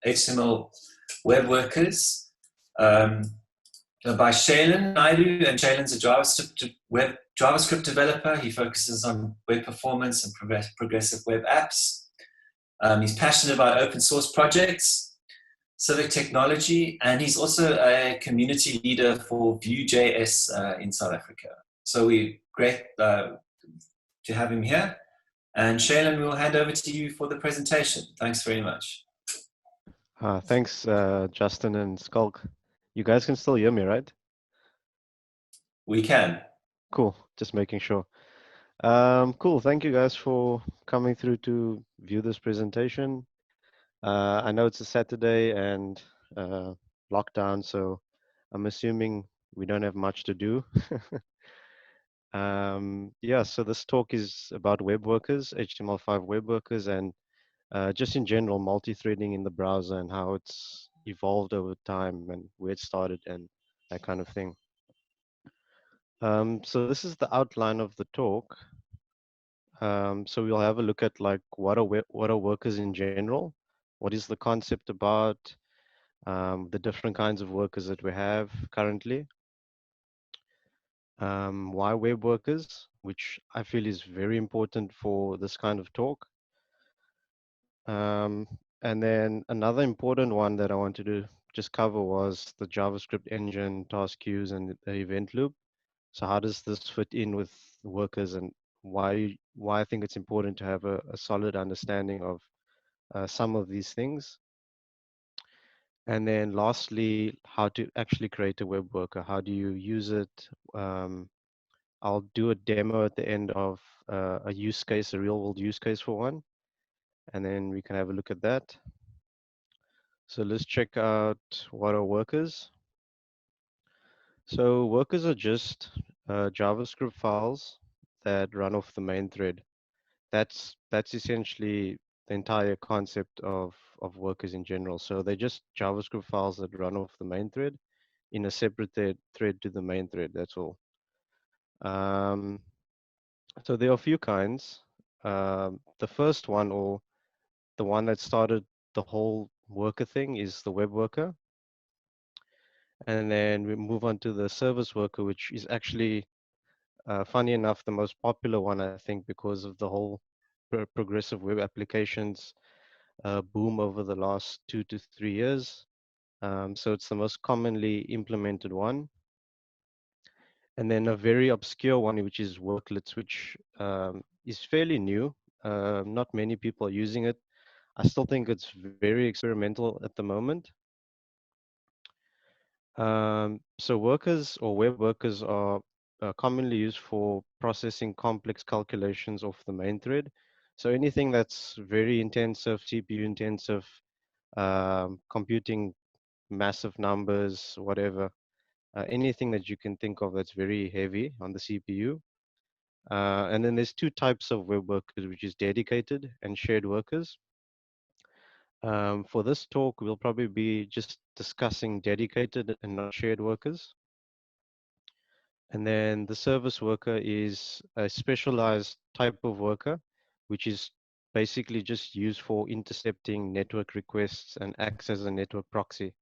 HTML web workers by Shailen Naidoo, and Shailen's a JavaScript developer. He focuses on web performance and progressive web apps. He's passionate about open source projects, civic-technology, and he's also a community leader for Vue.js in South Africa. So we're great to have him here. And Shailen, we'll hand over to you for the presentation. Thanks very much. Thanks, Justin and Skulk. You guys can still hear me, right? We can. Cool, just making sure. Cool, thank you guys for coming through to view this presentation. I know it's a Saturday and lockdown, so I'm assuming we don't have much to do. Yeah, so this talk is about web workers, HTML5 web workers, and just in general, multi-threading in the browser and how it's evolved over time and where it started and that kind of thing. So this is the outline of the talk. So we'll have a look at like what are workers in general, what is the concept about, the different kinds of workers that we have currently, why web workers, which I feel is very important for this kind of talk. And then another important one that I wanted to just cover was the JavaScript engine, task queues, and the event loop. So how does this fit in with workers, and why I think it's important to have a solid understanding of some of these things. And then lastly, how to actually create a web worker. How do you use it? I'll do a demo at the end of a use case, a real world use case for one. And then we can have a look at that. So let's check out what are workers. So workers are just JavaScript files that run off the main thread. That's essentially the entire concept of workers in general. So they're just JavaScript files that run off the main thread in a separate thread to the main thread. That's all. So there are a few kinds. The first one, or the one that started the whole worker thing, is the web worker. And then we move on to the service worker, which is actually, funny enough, the most popular one, I think, because of the whole progressive web applications boom over the last 2 to 3 years. So it's the most commonly implemented one. And then a very obscure one, which is worklets, which is fairly new. Not many people are using it. I still think it's very experimental at the moment. So workers or web workers are commonly used for processing complex calculations off the main thread. So anything that's very intensive, CPU intensive, computing massive numbers, whatever, anything that you can think of that's very heavy on the CPU. And then there's two types of web workers, which is dedicated and shared workers. For this talk, we'll probably be just discussing dedicated and not shared workers. And then the service worker is a specialized type of worker, which is basically just used for intercepting network requests and acts as a network proxy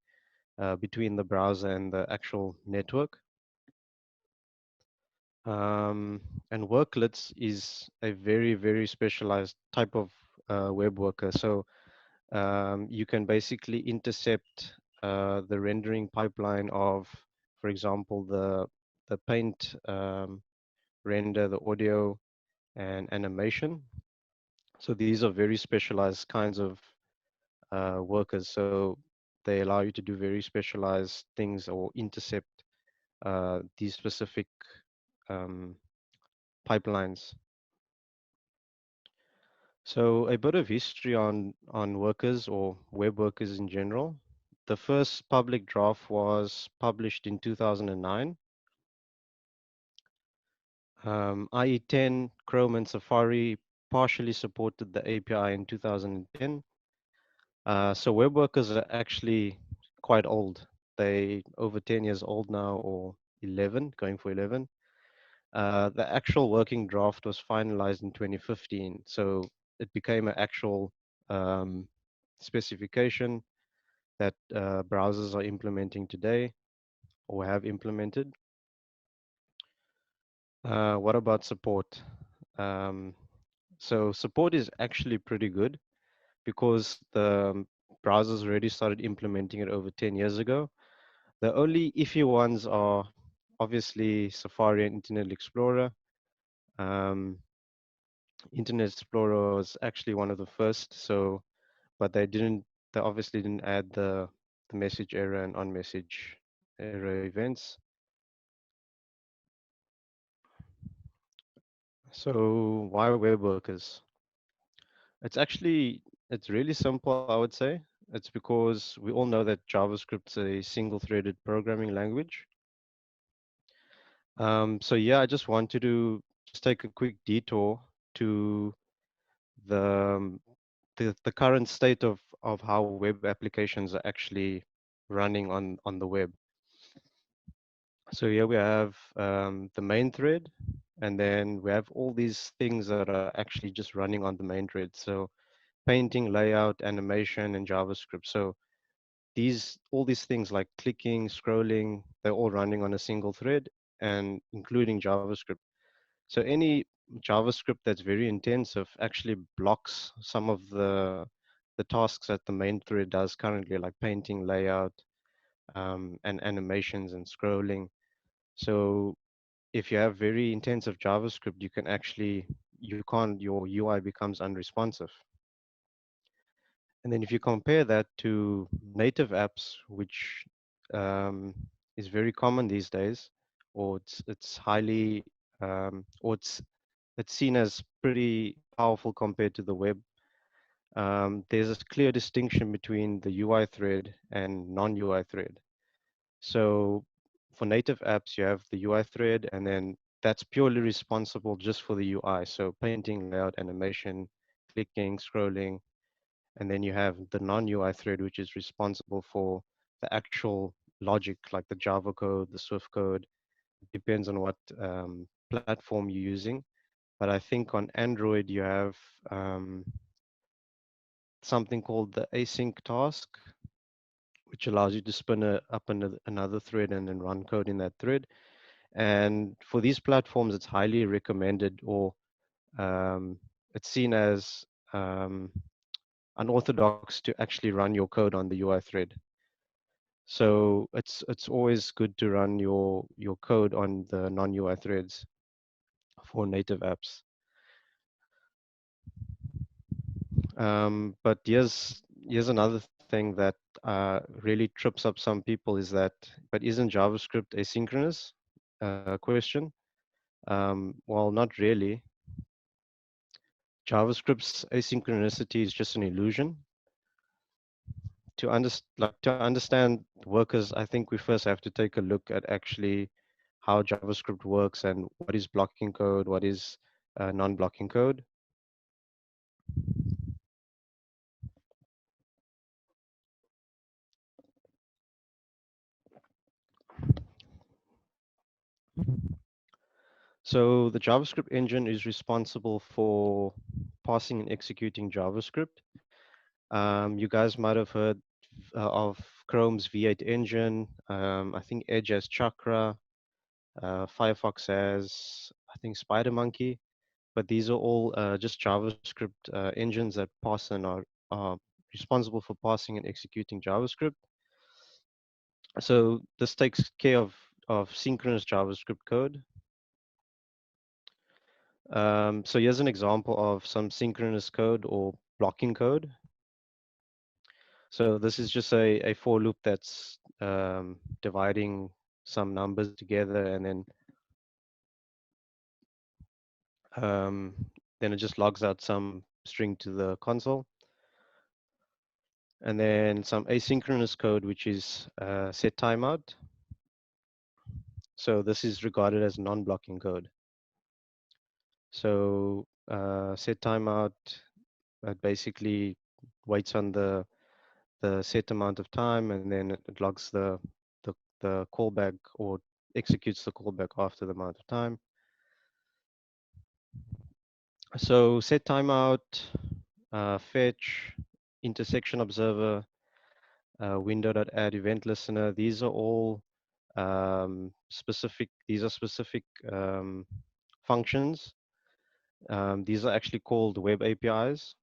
between the browser and the actual network. And worklets is a very, very specialized type of web worker. So you can basically intercept the rendering pipeline of, for example, the paint render, the audio and animation. So these are very specialized kinds of workers. So they allow you to do very specialized things or intercept these specific pipelines. So a bit of history on workers or web workers in general. The first public draft was published in 2009. IE10, Chrome, and Safari partially supported the API in 2010. So web workers are actually quite old. They over 10 years old now, or 11, going for 11. The actual working draft was finalized in 2015. So it became an actual specification. that browsers are implementing today or have implemented. What about support? Um, so support is actually pretty good because the browsers already started implementing it over 10 years ago. The only iffy ones are obviously Safari and Internet Explorer. Um, Internet Explorer was actually one of the first, so but they obviously didn't add the message error and on message error events. So why web workers? It's actually it's really simple, I would say. It's because we all know that JavaScript's a single-threaded programming language. So yeah, I just wanted to just take a quick detour to the the current state of how web applications are actually running on the web. So here we have the main thread, and then we have all these things that are actually just running on the main thread. So painting, layout, animation, and JavaScript. So all these things like clicking, scrolling, they're all running on a single thread and including JavaScript. So any JavaScript that's very intensive actually blocks some of the tasks that the main thread does currently, like painting, layout, and animations and scrolling. So if you have very intensive JavaScript, your UI becomes unresponsive. And then if you compare that to native apps, which um, is very common these days, or it's highly or it's seen as pretty powerful compared to the web. There's a clear distinction between the UI thread and non-UI thread. So for native apps, you have the UI thread, and then that's purely responsible just for the UI. So painting, layout, animation, clicking, scrolling, and then you have the non-UI thread, which is responsible for the actual logic, like the Java code, the Swift code. Depends on what platform you're using. But I think on Android, you have something called the async task, which allows you to spin up another thread and then run code in that thread. And for these platforms, it's highly recommended, or um, it's seen as unorthodox to actually run your code on the UI thread. So it's always good to run your code on the non-UI threads for native apps. But here's another thing that really trips up some people is that, but isn't JavaScript asynchronous? Question. Well, not really. JavaScript's asynchronicity is just an illusion. To understand workers, I think we first have to take a look at actually how JavaScript works and what is blocking code, what is non-blocking code. So the JavaScript engine is responsible for parsing and executing JavaScript. You guys might have heard of Chrome's V8 engine. I think Edge has Chakra. Firefox has, I think, SpiderMonkey. But these are all just JavaScript engines that parse and are responsible for parsing and executing JavaScript. So this takes care of synchronous JavaScript code. So here's an example of some synchronous code or blocking code. So this is just a for loop that's dividing some numbers together, and um, then it just logs out some string to the console. And then some asynchronous code, which is set timeout. So this is regarded as non-blocking code. So set timeout basically waits on the set amount of time, and then it logs the callback or executes the callback after the amount of time. So set timeout, fetch, intersection observer, window.add event listener. These are all these are specific functions. These are actually called web APIs.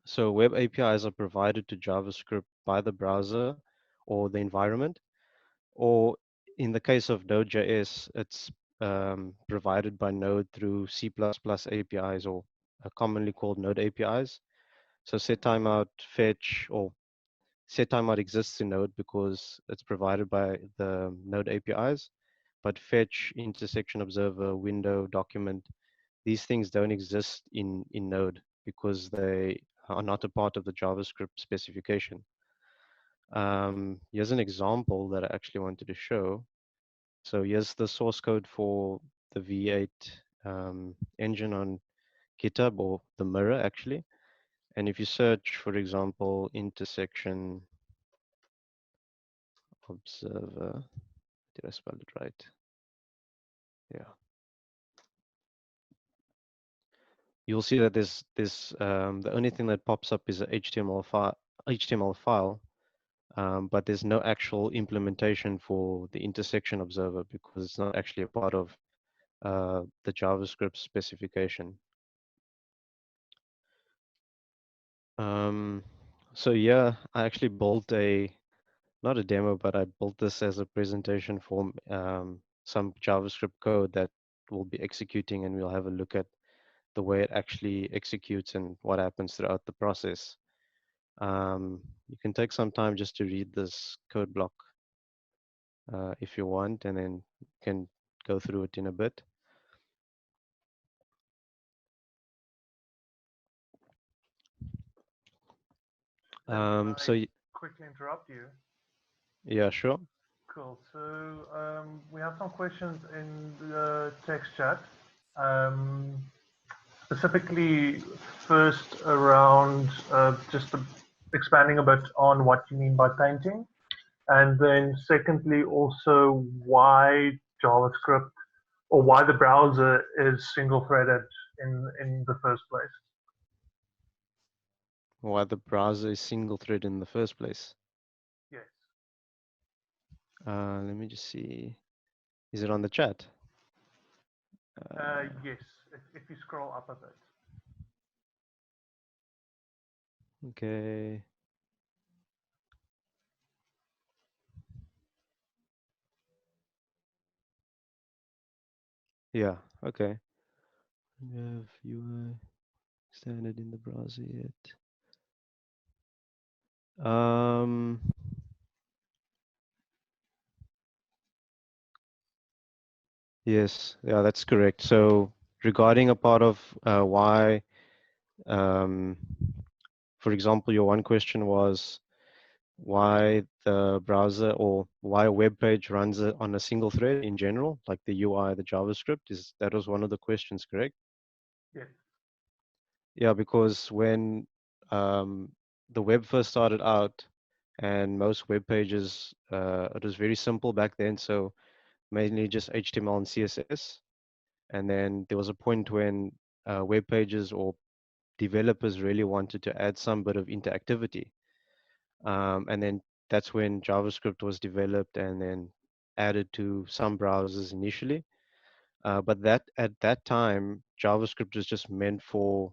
So web APIs are provided to JavaScript by the browser or the environment, or in the case of Node.js, it's provided by Node through C++ APIs, or commonly called Node APIs. So set timeout, fetch, or set timeout exists in Node because it's provided by the Node APIs, but fetch, intersection observer, window, document, these things don't exist in Node because they are not a part of the JavaScript specification. Here's an example that I actually wanted to show. So here's the source code for the V8 engine on GitHub, or the mirror actually. And if you search, for example, intersection observer, did I spell it right? Yeah. You'll see that there's the only thing that pops up is a HTML file, but there's no actual implementation for the intersection observer because it's not actually a part of the JavaScript specification. So yeah, I actually built not a demo, but I built this as a presentation for some JavaScript code that will be executing, and we'll have a look at the way it actually executes and what happens throughout the process. You can take some time just to read this code block if you want, and then you can go through it in a bit. So quickly interrupt you? yeah, sure. Cool. So we have some questions in the text chat. Um, Specifically, first around just expanding a bit on what you mean by painting, and then secondly also why JavaScript or why the browser is single-threaded in the first place. Why the browser is single thread in the first place? Yes. Let me just see. Is it on the chat? Yes, if you scroll up a bit. Okay. Yeah, okay. Have UI standard in the browser yet? Yes, yeah, that's correct. So regarding a part of why, for example, your one question was why the browser or why a web page runs on a single thread in general, like the UI, the JavaScript, that was one of the questions, correct? Yes. Yeah, because when the web first started out, and most web pages, it was very simple back then, so mainly just HTML and CSS. And then there was a point when web pages or developers really wanted to add some bit of interactivity. And then that's when JavaScript was developed and then added to some browsers initially. But that at that time, JavaScript was just meant for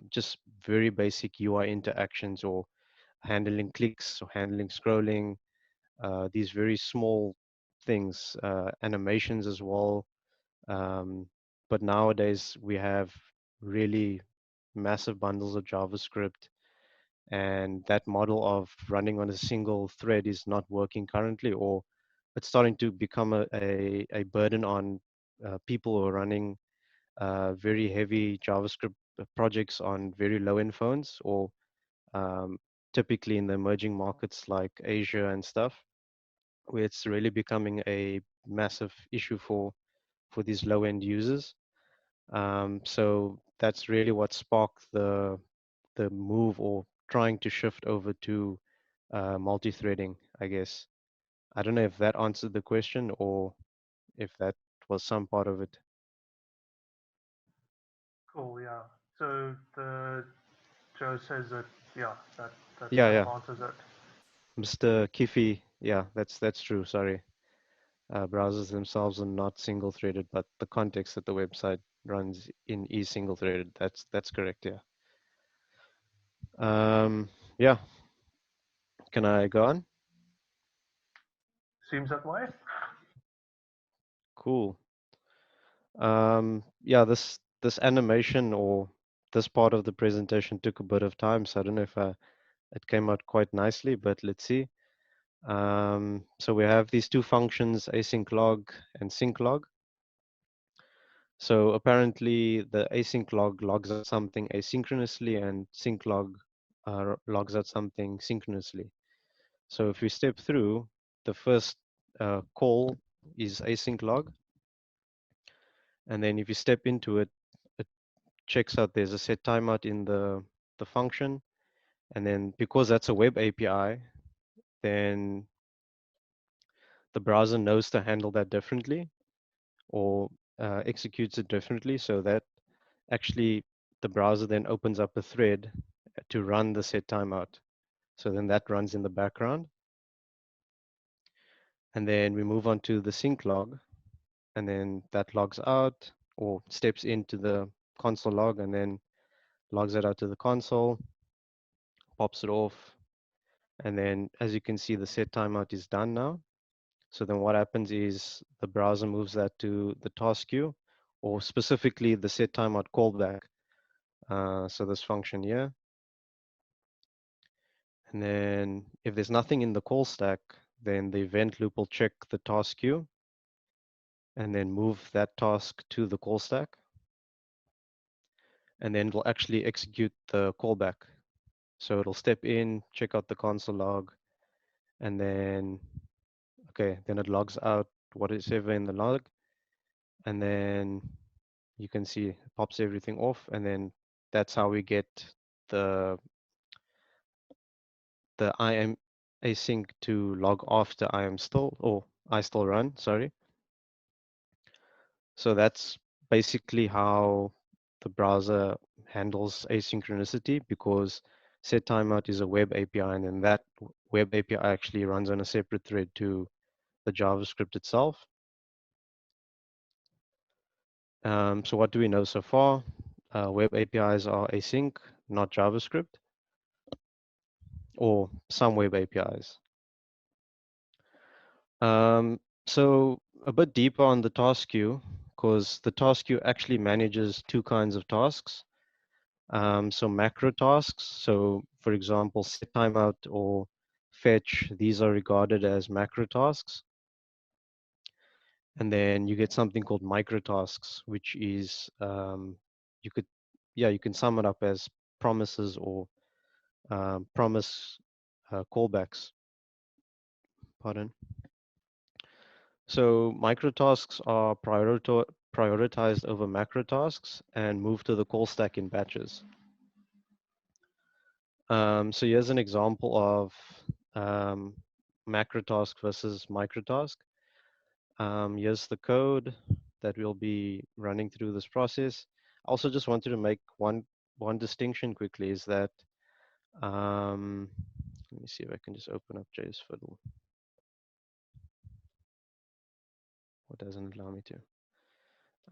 just very basic UI interactions, or handling clicks or handling scrolling, these very small things, animations as well. But nowadays we have really massive bundles of JavaScript, and that model of running on a single thread is not working currently, or it's starting to become a burden on people who are running very heavy JavaScript projects on very low-end phones, or um, typically in the emerging markets like Asia and stuff, where it's really becoming a massive issue for these low-end users. So that's really what sparked the move, or trying to shift over to multi-threading, I guess. I don't know if that answered the question, or if that was some part of it. Cool. Yeah. So the Joe says that, yeah, that Yeah, kind of yeah. answers it. Mr. Kiffy, yeah, that's true. Sorry. Browsers themselves are not single-threaded, but the context that the website runs in is single-threaded. That's correct. Yeah. Yeah. Can I go on? Seems that way. Cool. Yeah, this animation or this part of the presentation took a bit of time, so I don't know if it came out quite nicely, but let's see. So we have these two functions, async log and sync log. So apparently the async log logs out something asynchronously and sync log logs out something synchronously. So if we step through, the first call is async log. And then if you step into it, it checks out there's a set timeout in the function. And then because that's a web API, then the browser knows to handle that differently or executes it differently so that actually the browser then opens up a thread to run the set timeout. So then that runs in the background. And then we move on to the sync log, and then that logs out or steps into the console log and then logs it out to the console, pops it off. And then as you can see, the set timeout is done now. So then what happens is the browser moves that to the task queue, or specifically the set timeout callback. So this function here. And then if there's nothing in the call stack, then the event loop will check the task queue and then move that task to the call stack. And then it'll actually execute the callback. So it'll step in, check out the console log, and then, okay, then it logs out what is ever in the log. And then you can see it pops everything off. And then that's how we get the I am async to log after I am still, or I still run, sorry. So that's basically how the browser handles asynchronicity, because set timeout is a web API, and then that web API actually runs on a separate thread to the JavaScript itself. So what do we know so far? Web APIs are async, not JavaScript, or some web APIs. So a bit deeper on the task queue, because the task queue actually manages two kinds of tasks. So macro tasks, so for example, set timeout or fetch, these are regarded as macro tasks. And then you get something called micro tasks, which is, you can sum it up as promises or promise callbacks. Pardon. So micro tasks are prioritized over macro tasks and move to the call stack in batches. So here's an example of macro task versus micro task. Here's the code that we'll be running through this process. I also just wanted to make one distinction quickly, is that let me see if I can just open up JS Fiddle. What doesn't allow me to?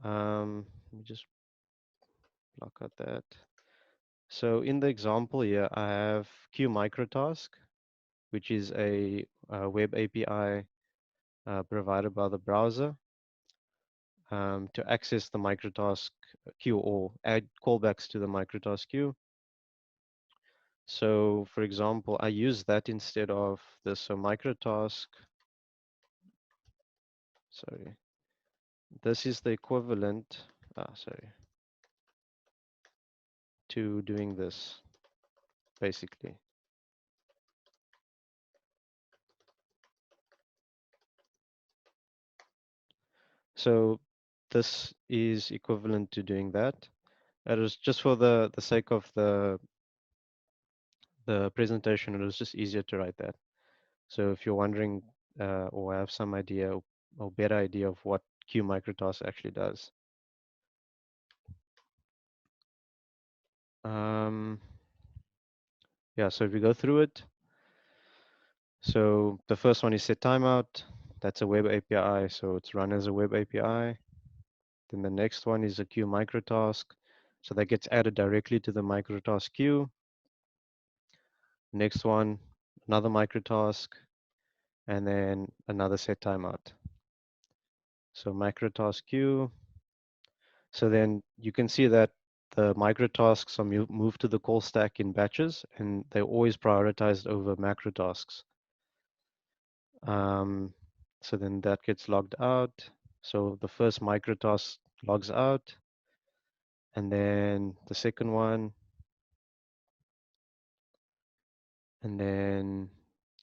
Let me just block out that. So in the example here, I have Q microtask, which is a web API provided by the browser to access the microtask queue or add callbacks to the microtask queue. So for example, I use that instead of this. So microtask, sorry, this is the equivalent, to doing this, basically. So this is equivalent to doing that. It was just for the sake of the presentation, it was just easier to write that. So if you're wondering or have some idea or better idea of what Q microtask actually does. Yeah, so if we go through it, So the first one is set timeout. That's a web API, so it's run as a web API. Then the next one is a queue microtask. So that gets added directly to the microtask queue. Next one, another microtask, and then another set timeout. So microtask queue. So then you can see that the microtasks are moved to the call stack in batches, and they're always prioritized over macro tasks. So then that gets logged out. So the first microtask logs out, and then the second one, and then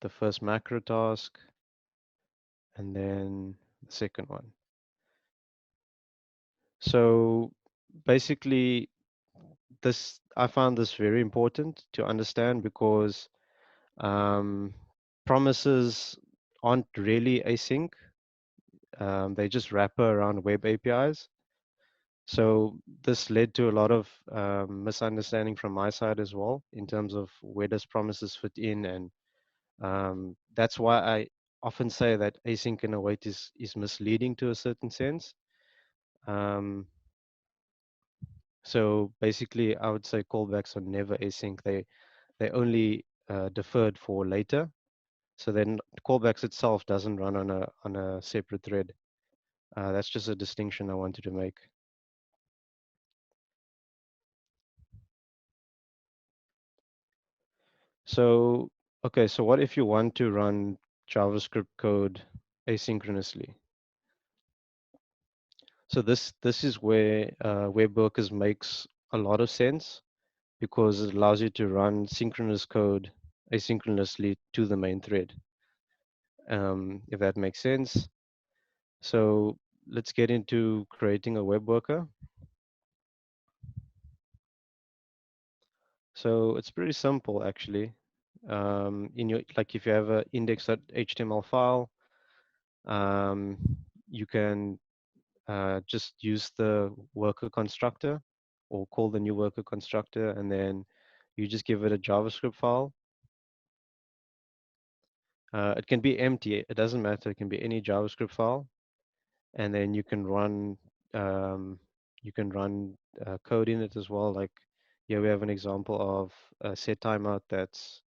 the first macro task, and then the second one. So basically, I found this very important to understand because promises aren't really async. They just wrapper around web APIs. So this led to a lot of misunderstanding from my side as well in terms of where does promises fit in, and that's why I often say that async and await is misleading to a certain sense. Um, so basically, I would say callbacks are never async. They only deferred for later. So then callbacks itself doesn't run on a separate thread. That's just a distinction I wanted to make. So, okay, so what if you want to run JavaScript code asynchronously? So this is where web workers makes a lot of sense because it allows you to run synchronous code asynchronously to the main thread, if that makes sense. So let's get into creating a web worker. So it's pretty simple actually. In your, like if you have a index.html file, um, you can just use the worker constructor or call the new worker constructor, and then you just give it a JavaScript file. It can be empty, it doesn't matter, it can be any JavaScript file, and then um, you can run code in it as well. Like here we have an example of a set timeout that's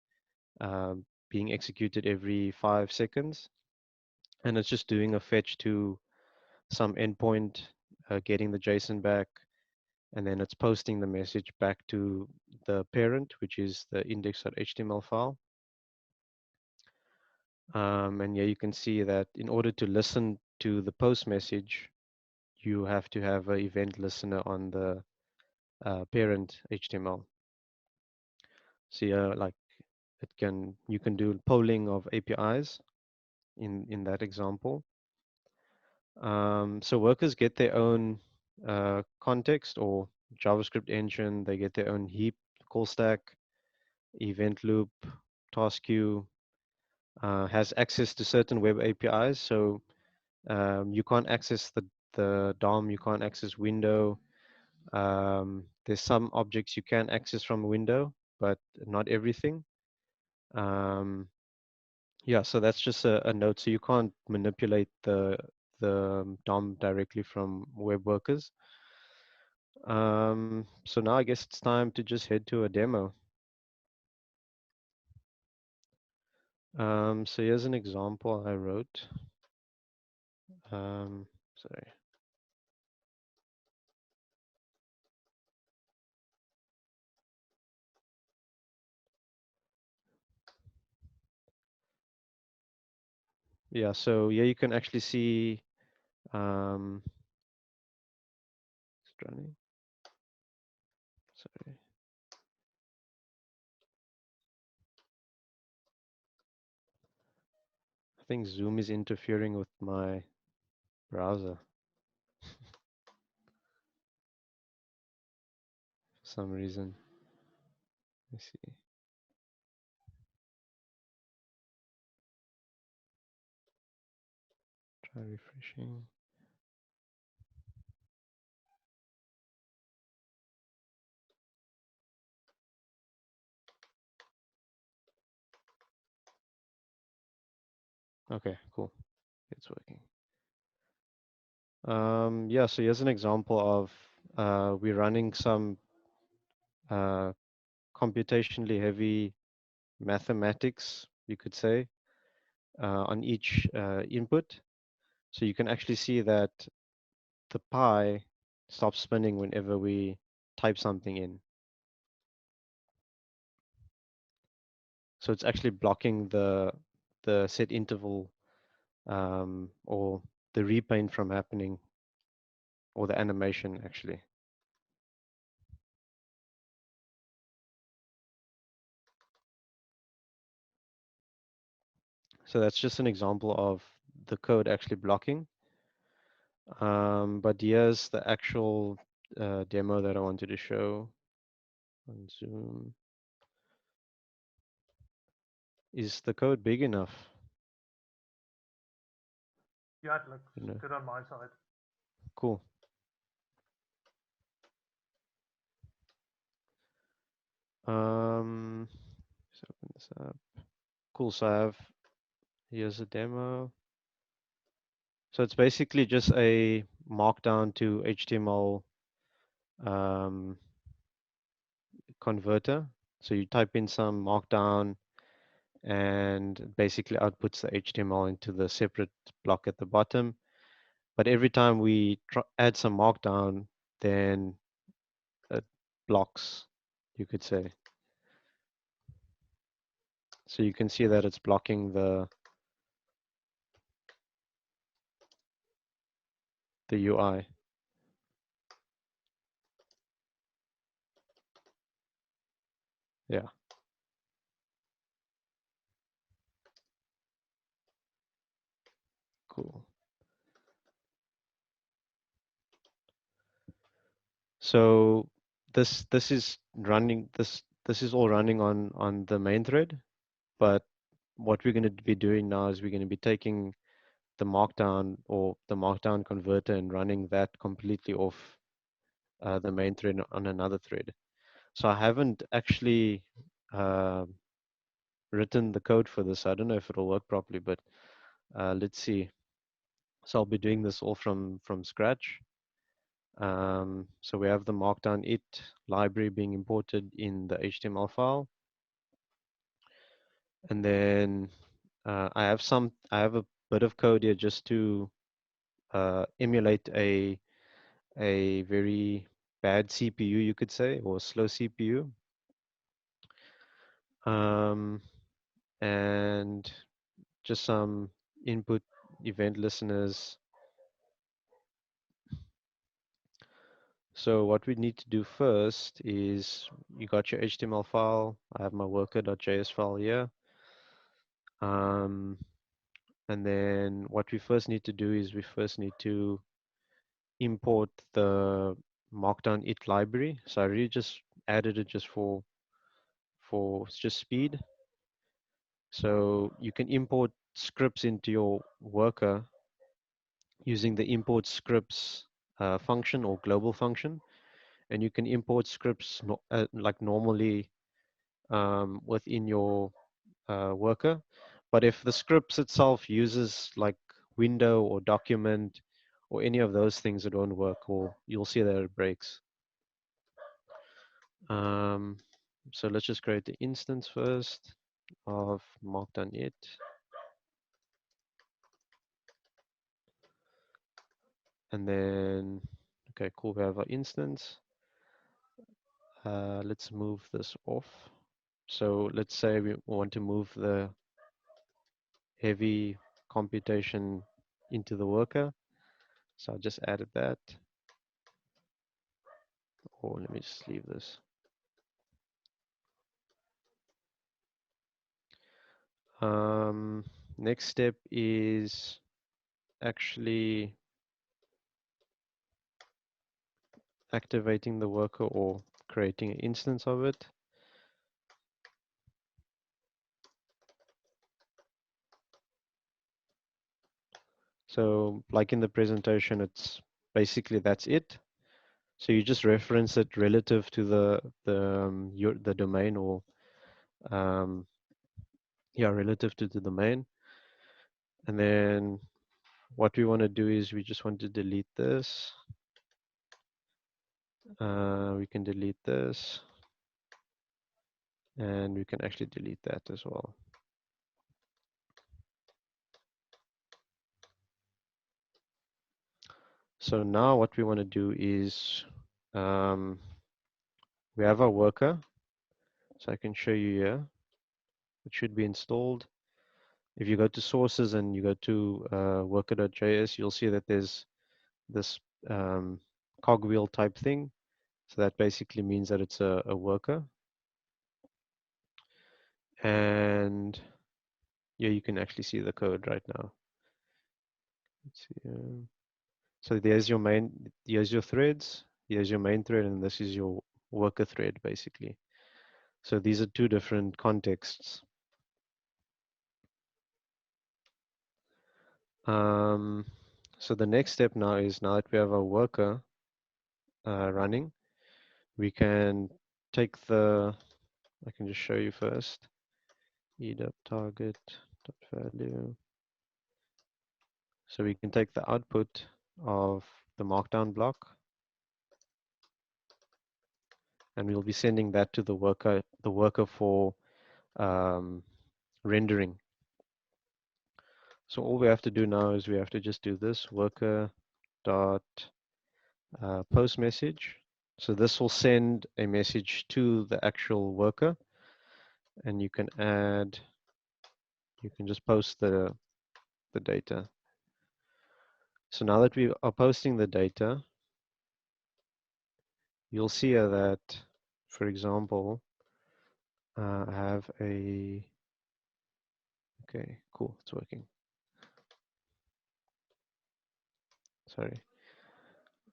being executed every 5 seconds, and it's just doing a fetch to some endpoint, getting the JSON back, and then it's posting the message back to the parent, which is the index.html file. And yeah, you can see that in order to listen to the post message, you have to have an event listener on the parent HTML. So yeah, like you can do polling of APIs in that example. So workers get their own context or JavaScript engine. They get their own heap, call stack, event loop, task queue, has access to certain web APIs. So you can't access the DOM, you can't access window. There's some objects you can access from a window, but not everything. Yeah, so that's just a note. So you can't manipulate the DOM directly from web workers. So now I guess it's time to just head to a demo. So here's an example I wrote. Sorry. Yeah, so yeah, you can actually see it's running. Sorry. I think Zoom is interfering with my browser for some reason. Let's see. Try refreshing. Okay, cool. It's working. Yeah, so here's an example of we're running some uh, computationally heavy mathematics, you could say, on each input. So you can actually see that the pi stops spinning whenever we type something in. So it's actually blocking the set interval or the repaint from happening, or the animation actually. So that's just an example of the code actually blocking. But here's the actual demo that I wanted to show on Zoom. Is the code big enough? Yeah, it looks You know, good on my side. cool. Let's open this up. Cool. So here's a demo. So it's basically just a markdown to HTML um, converter. So you type in some markdown and it basically outputs the HTML into the separate block at the bottom. But every time we add some markdown, then it blocks, you could say. So you can see that it's blocking the UI. Yeah, cool. So this is running this is all running on the main thread, but what we're going to be doing now is we're going to be taking the markdown or the markdown converter and running that completely off the main thread on another thread. So I haven't actually uh, written the code for this. I don't know if it'll work properly, but let's see. So I'll be doing this all from scratch. So we have the markdown it library being imported in the HTML file. And then I have a bit of code here just to emulate a very bad CPU, you could say, or slow CPU. And just some input event listeners. So what we need to do first is you got your HTML file. I have my worker.js file here. And then what we first need to do is we first need to import the markdown it library. So I really just added it just for just speed. So you can import scripts into your worker using the import scripts function or global function, and you can import scripts like normally within your worker. But if the scripts itself uses like window or document or any of those things, it won't work, or you'll see that it breaks. So let's just create the instance first of markdown it. And then, okay, cool, we have our instance. Let's move this off. So let's say we want to move the heavy computation into the worker. So I just added that. Or let me just leave this. Next step is actually activating the worker or creating an instance of it. So like in the presentation, it's basically that's it. So you just reference it relative to the domain, or yeah, relative to the domain. And then what we want to do is we just want to delete this. We can delete this, and we can actually delete that as well. So now what we want to do is we have our worker. So I can show you here. It should be installed. If you go to sources and you go to worker.js, you'll see that there's this cogwheel type thing. So that basically means that it's a worker. And yeah, you can actually see the code right now. Let's see. So here's your threads, here's your main thread, and this is your worker thread basically. So these are two different contexts. So the next step now is, now that we have our worker running, we can take I can just show you first, target.value. So we can take the output of the markdown block, and we'll be sending that to the worker for rendering. So all we have to do now is we have to just do this worker dot post message. So this will send a message to the actual worker, and you can just post the data. So now that we are posting the data, you'll see here that, for example, I have okay, cool, it's working. Sorry.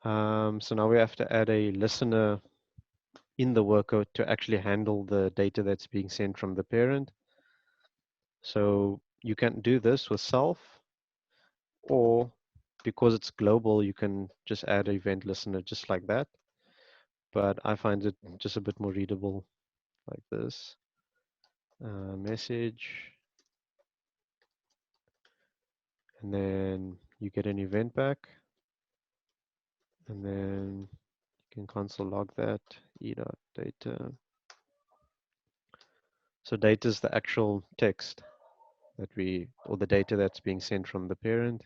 So now we have to add a listener in the worker to actually handle the data that's being sent from the parent. So you can do this with self, or because it's global, you can just add an event listener just like that. But I find it just a bit more readable like this. Message, and then you get an event back, and then you can console log that, e.data. So data is the actual text that or the data that's being sent from the parent.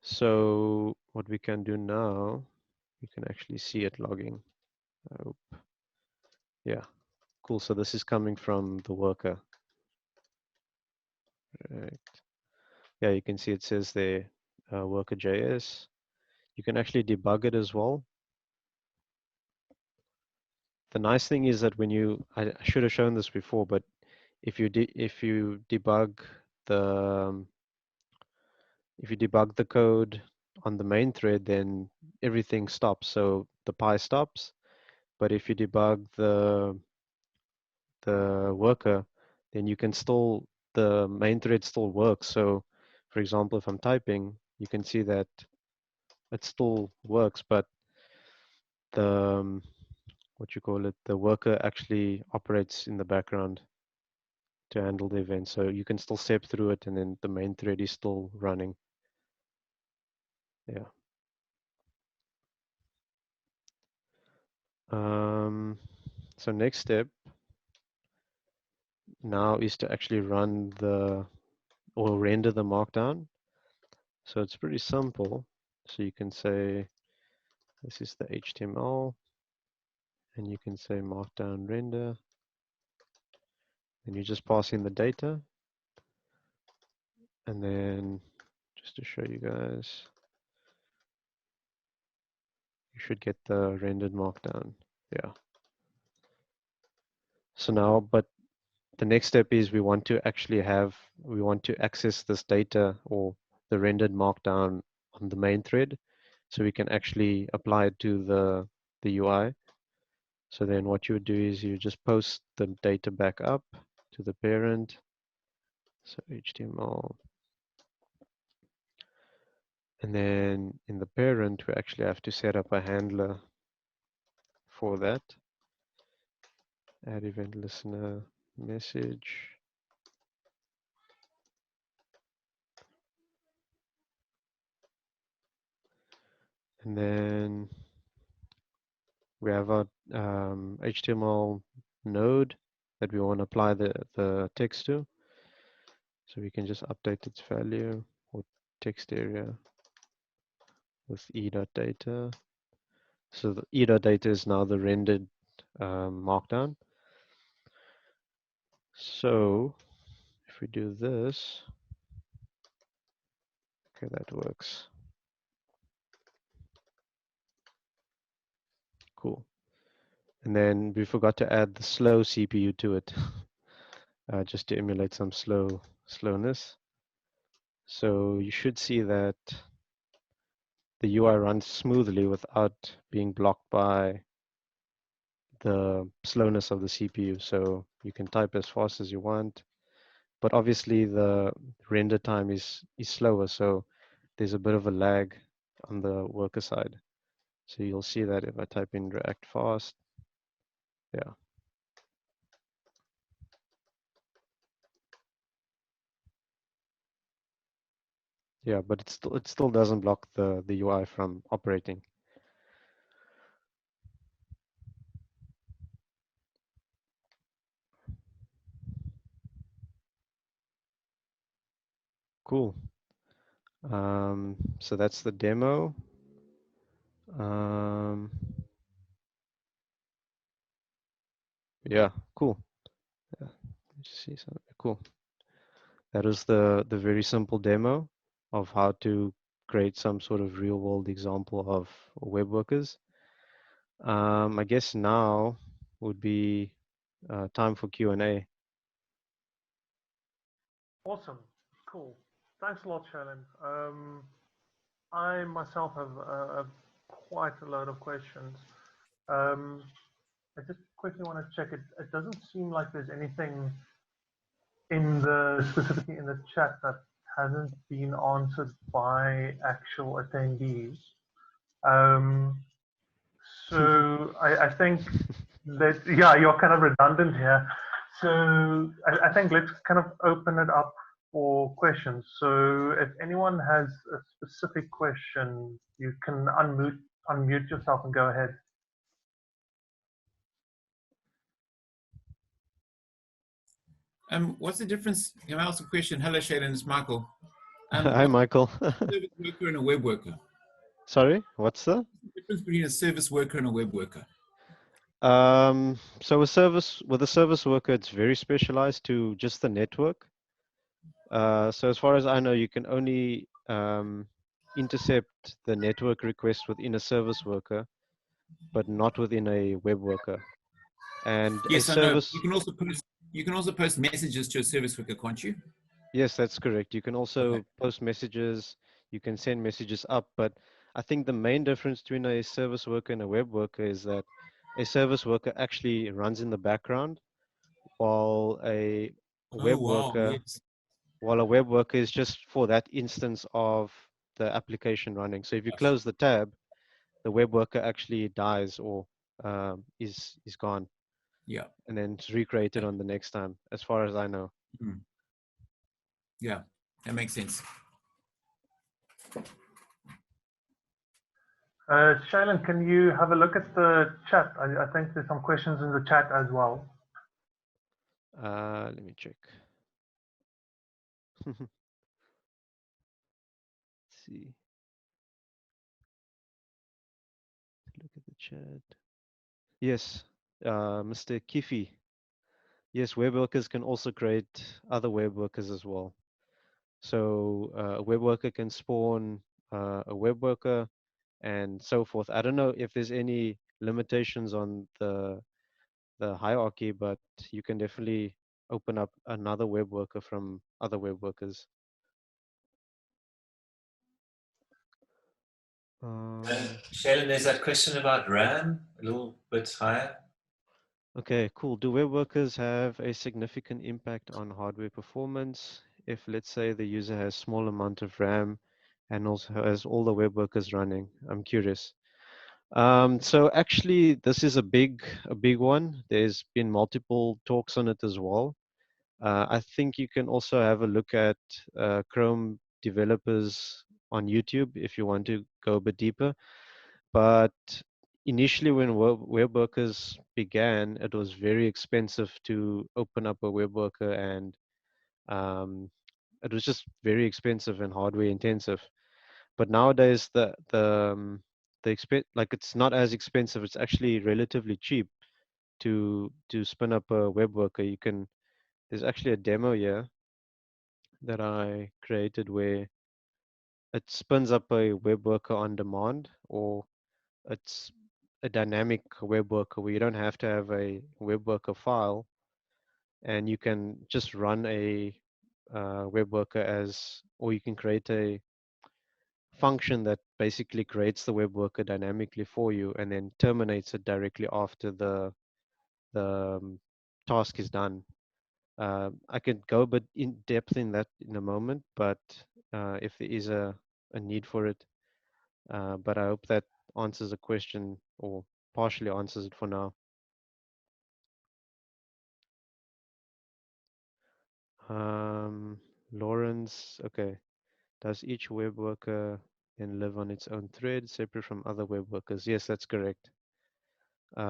So what we can do now, you can actually see it logging. I hope. Yeah, cool. So this is coming from the worker. Right. Yeah, you can see it says there, worker.js. You can actually debug it as well. The nice thing is that when I should have shown this before, but if you debug the code on the main thread, then everything stops. So the py stops. But if you debug the worker, then you can the main thread still works. So for example, if I'm typing, you can see that it still works, but the the worker actually operates in the background to handle the event. So you can still step through it, and then the main thread is still running. Yeah. So next step now is to actually run or render the markdown. So it's pretty simple. So you can say, this is the HTML, and you can say markdown render, and you just pass in the data. And then just to show you guys, you should get the rendered markdown. Yeah. So now, but the next step is we want to access this data or the rendered markdown on the main thread, so we can actually apply it to the UI. So then what you would do is you just post the data back up to the parent. So HTML. And then in the parent, we actually have to set up a handler for that. Add event listener message. And then we have our HTML node that we want to apply the text to. So we can just update its value or text area with e.data. So the e.data is now the rendered markdown. So if we do this, okay, that works. Cool. And then we forgot to add the slow CPU to it, just to emulate some slowness. So you should see that the UI runs smoothly without being blocked by the slowness of the CPU. So you can type as fast as you want, but obviously the render time is slower. So there's a bit of a lag on the worker side. So you'll see that if I type in React fast, yeah. Yeah, but it still doesn't block the UI from operating. Cool. So that's the demo. Yeah, cool. Yeah, let's see something cool. That is the very simple demo of how to create some sort of real world example of web workers. I guess now would be time for Q&A. Awesome. Cool. Thanks a lot, Shailen. I myself have quite a lot of questions. I just quickly want to check it. It doesn't seem like there's anything specifically in the chat that hasn't been answered by actual attendees. So I think that, yeah, you're kind of redundant here. So I think let's kind of open it up for questions. So if anyone has a specific question, you can unmute yourself and go ahead. What's the difference? Can I ask a question? Hello, Shailen, it's Michael. Hi, Michael. Service worker and a web worker. Sorry, what's the difference between a service worker and a web worker? So with a service worker, it's very specialized to just the network. So as far as I know, you can only intercept the network request within a service worker, but not within a web worker. And yes, a I know. service. You can also post messages to a service worker, can't you? Yes, that's correct. You can also post messages. You can send messages up, but I think the main difference between a service worker and a web worker is that a service worker actually runs in the background, while a Oh, web wow, worker yes. while a web worker is just for that instance of the application running. So if you close the tab, the web worker actually dies or is gone. Yeah. And then it's recreated on the next time, as far as I know. Mm. Yeah, that makes sense. Shailen, can you have a look at the chat? I think there's some questions in the chat as well. Let me check. Let's see. Look at the chat. Yes, Mr. Kifi. Yes, web workers can also create other web workers as well. So a web worker can spawn a web worker and so forth. I don't know if there's any limitations on the hierarchy, but you can definitely open up another web worker from other web workers. Shailen, there's that question about RAM, a little bit higher. Okay, cool. Do web workers have a significant impact on hardware performance? If, let's say, the user has small amount of RAM and also has all the web workers running, I'm curious. So actually, this is a big one. There's been multiple talks on it as well. I think you can also have a look at Chrome developers on YouTube if you want to go a bit deeper. But initially, when web workers began, it was very expensive to open up a web worker, and um, it was just very expensive and hardware intensive. But nowadays, like it's not as expensive. It's actually relatively cheap to spin up a web worker. There's actually a demo here that I created where it spins up a web worker on demand, or it's a dynamic web worker where you don't have to have a web worker file, and you can just run a web worker or you can create a function that basically creates the web worker dynamically for you and then terminates it directly after the task is done. I could go a bit in depth in that in a moment, but if there is a need for it, but I hope that answers the question or partially answers it for now. Lawrence, okay. Does each web worker then live on its own thread, separate from other web workers? Yes, that's correct.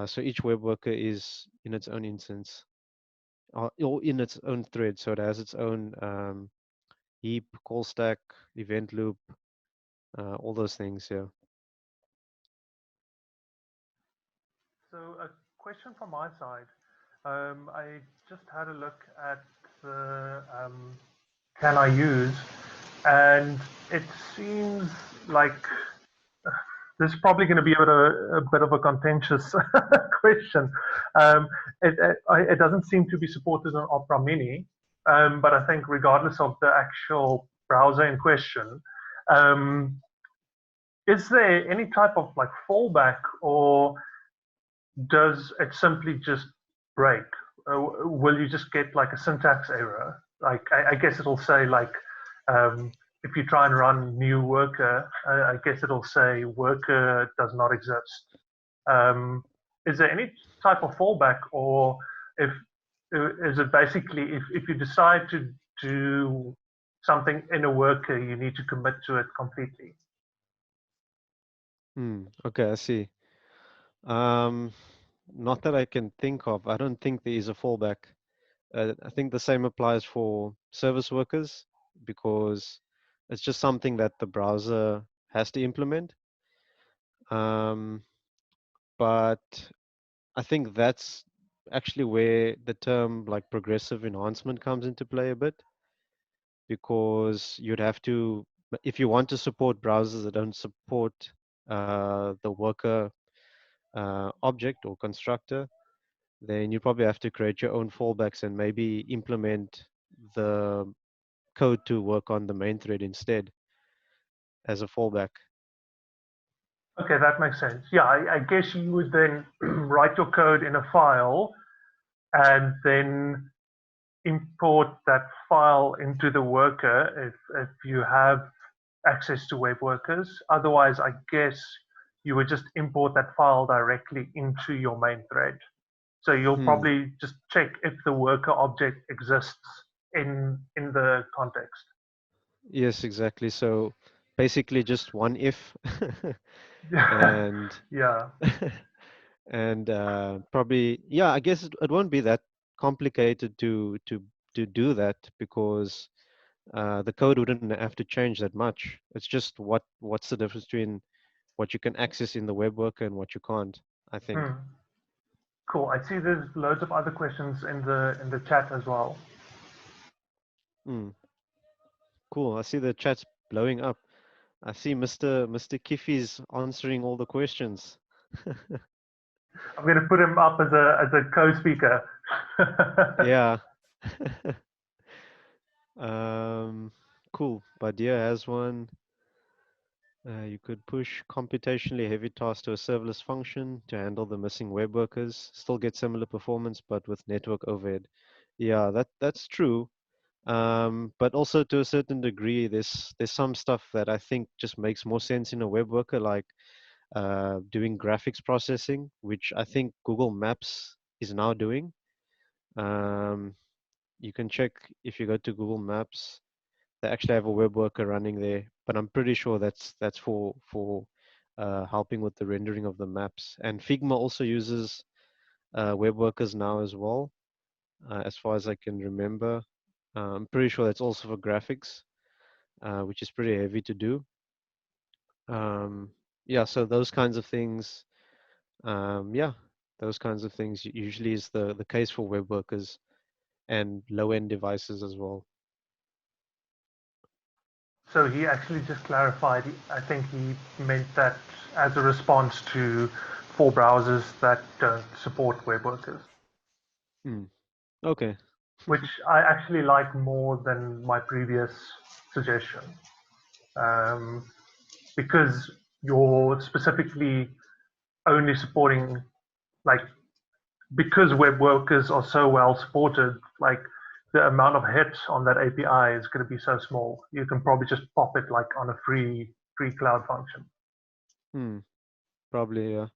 So each web worker is in its own instance, or in its own thread. So it has its own heap, call stack, event loop, all those things. Yeah. So a question from my side. I just had a look at the can I use, and it seems like this is probably going to be a bit of a contentious question. It doesn't seem to be supported on Opera Mini, but I think regardless of the actual browser in question, um, is there any type of like fallback, or does it simply just break? Will you just get like a syntax error? Like I guess it'll say like if you try and run new worker, I guess it'll say worker does not exist. Um, is there any type of fallback, or if is it basically if you decide to do something in a worker, you need to commit to it completely? Okay, I see. Um, Not that I can think of. I don't think there is a fallback. I think the same applies for service workers because it's just something that the browser has to implement. Um, but I think that's actually where the term like progressive enhancement comes into play a bit, because you'd have to, if you want to support browsers that don't support the worker object or constructor, then you probably have to create your own fallbacks and maybe implement the code to work on the main thread instead as a fallback. Okay, that makes sense. Yeah, I guess you would then write your code in a file and then import that file into the worker if you have access to web workers. Otherwise, I guess you would just import that file directly into your main thread. So you'll Hmm. probably just check if the worker object exists in the context. Yes, exactly. So basically just one if and Yeah. and probably, yeah, I guess it won't be that complicated to do that because the code wouldn't have to change that much. It's just what's the difference between what you can access in the web worker and what you can't, I think. Hmm. Cool. I see there's loads of other questions in the chat as well. Mm, cool. I see the chat's blowing up. I see Mr. Kiffy's answering all the questions. I'm going to put him up as a co-speaker. Yeah. Cool. Badia has one. You could push computationally heavy tasks to a serverless function to handle the missing web workers. Still get similar performance, but with network overhead. Yeah, that's true. But also to a certain degree, there's some stuff that I think just makes more sense in a web worker, like doing graphics processing, which I think Google Maps is now doing. Um, you can check if you go to Google Maps. They actually have a web worker running there, but I'm pretty sure that's for helping with the rendering of the maps. And Figma also uses web workers now as well, as far as I can remember. I'm pretty sure that's also for graphics, which is pretty heavy to do. Yeah, so those kinds of things, yeah, those kinds of things usually is the case for web workers and low-end devices as well. So he actually just clarified, I think he meant that as a response to for browsers that don't support web workers, Okay. which I actually like more than my previous suggestion. Because you're specifically only supporting, like, because web workers are so well supported, like the amount of hits on that API is going to be so small. You can probably just pop it like on a free cloud function. Probably, yeah.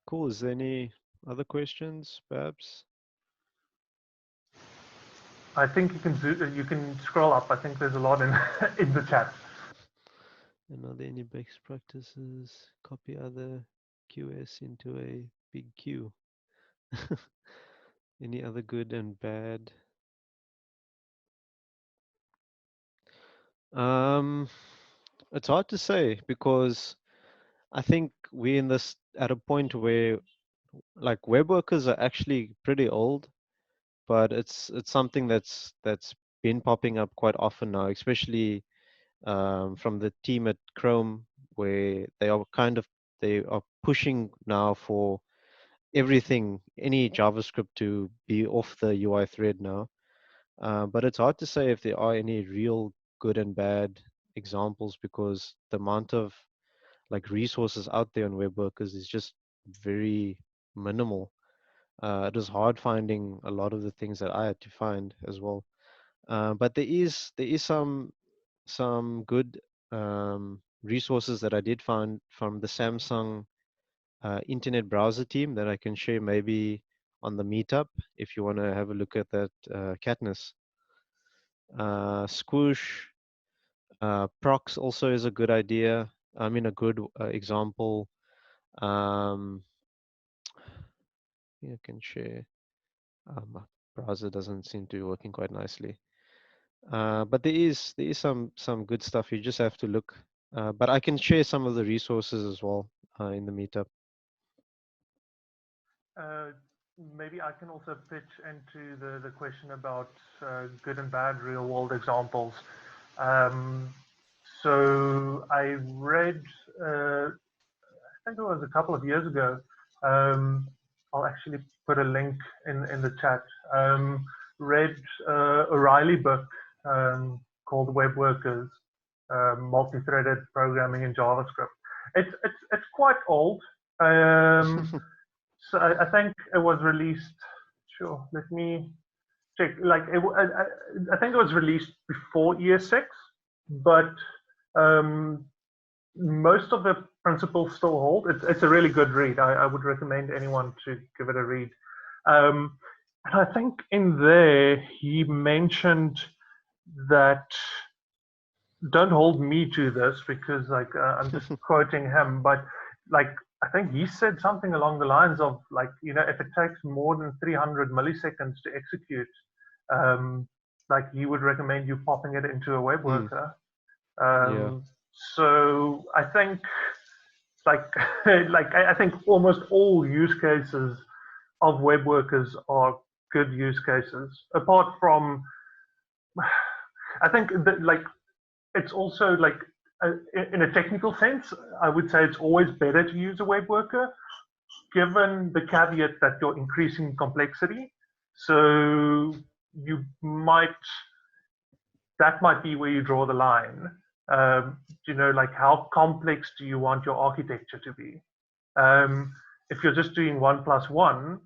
Cool. Is there any other questions, perhaps? I think you can scroll up. I think there's a lot in in the chat. And are there any best practices? Copy other QS into a big queue. Any other good and bad? It's hard to say because I think we're in this at a point where like web workers are actually pretty old, but it's something that's been popping up quite often now, especially from the team at Chrome, where they are pushing now for everything, any JavaScript to be off the UI thread now. But it's hard to say if there are any real good and bad examples because the amount of like resources out there on web workers is just very minimal. It was hard finding a lot of the things that I had to find as well. But there is some good resources that I did find from the Samsung internet browser team that I can share maybe on the meetup if you want to have a look at that, Katniss. Squoosh, Prox also is a good idea. I mean, a good example. Yeah, I can share. My browser doesn't seem to be working quite nicely. But there is some good stuff. You just have to look. But I can share some of the resources as well in the meetup. Maybe I can also pitch into the question about good and bad real world examples. So I read, I think it was a couple of years ago. I'll actually put a link in the chat. Read O'Reilly book called Web Workers, multi-threaded programming in JavaScript. It's quite old. So I think it was released. Sure, let me check. Like I think it was released before ES6, but most of the principles still hold. It's a really good read. I would recommend anyone to give it a read. And I think in there he mentioned that, don't hold me to this because like I'm just quoting him, but like I think he said something along the lines of like, you know, if it takes more than 300 milliseconds to execute, like he would recommend you popping it into a web worker. Yeah. So I think like I think almost all use cases of web workers are good use cases. Apart from, I think that like it's also like in a technical sense, I would say it's always better to use a web worker, given the caveat that you're increasing complexity. So you might, that might be where you draw the line. You know, like how complex do you want your architecture to be? If you're just doing 1+1,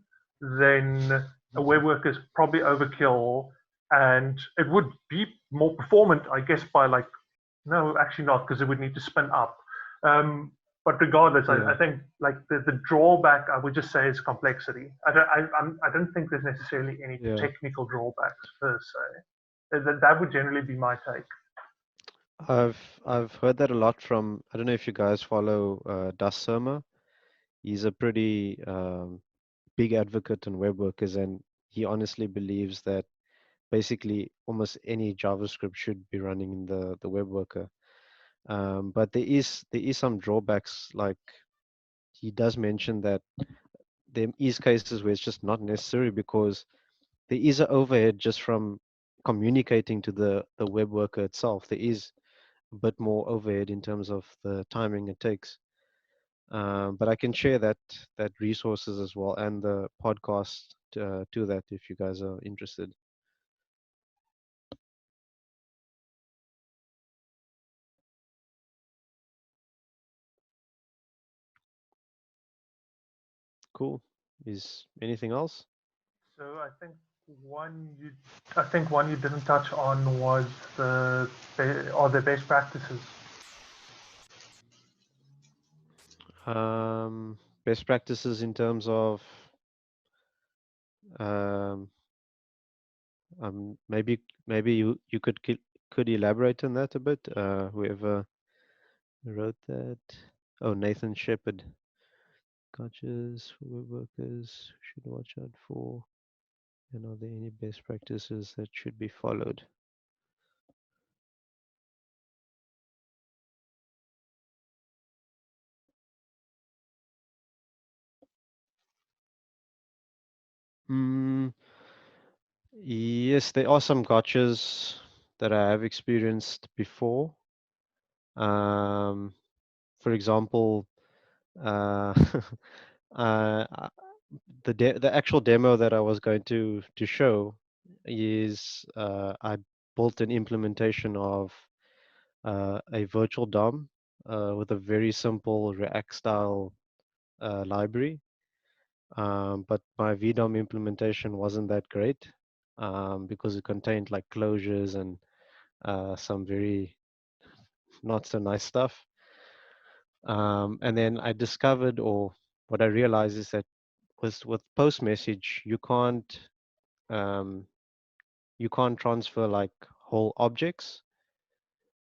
then a web worker is probably overkill, and it would be more performant, I guess, by like, no, actually not, because it would need to spin up. But regardless, Yeah. I think like the drawback I would just say is complexity. I don't think there's necessarily any Yeah. technical drawbacks per se. That would generally be my take. I've heard that a lot from, I don't know if you guys follow Das Surma. He's a pretty big advocate on web workers, and he honestly believes that basically almost any JavaScript should be running in the web worker. But there is some drawbacks. Like he does mention that there is cases where it's just not necessary because there is an overhead just from communicating to the web worker itself. There is a bit more overhead in terms of the timing it takes. But I can share that resources as well and the podcast to that if you guys are interested. Cool. Is anything else? So I think one you didn't touch on was the best practices. Best practices in terms of um, maybe you could elaborate on that a bit. Whoever wrote that. Oh, Nathan Shepherd. Gotchas for web workers should watch out for. And are there any best practices that should be followed? Yes, there are some gotchas that I have experienced before. For example, uh, uh, the actual demo that I was going to show is I built an implementation of a virtual DOM with a very simple React style library. But my VDOM implementation wasn't that great because it contained like closures and some very not so nice stuff. And then I discovered, or what I realized is that with post message, um, you can't transfer like whole objects.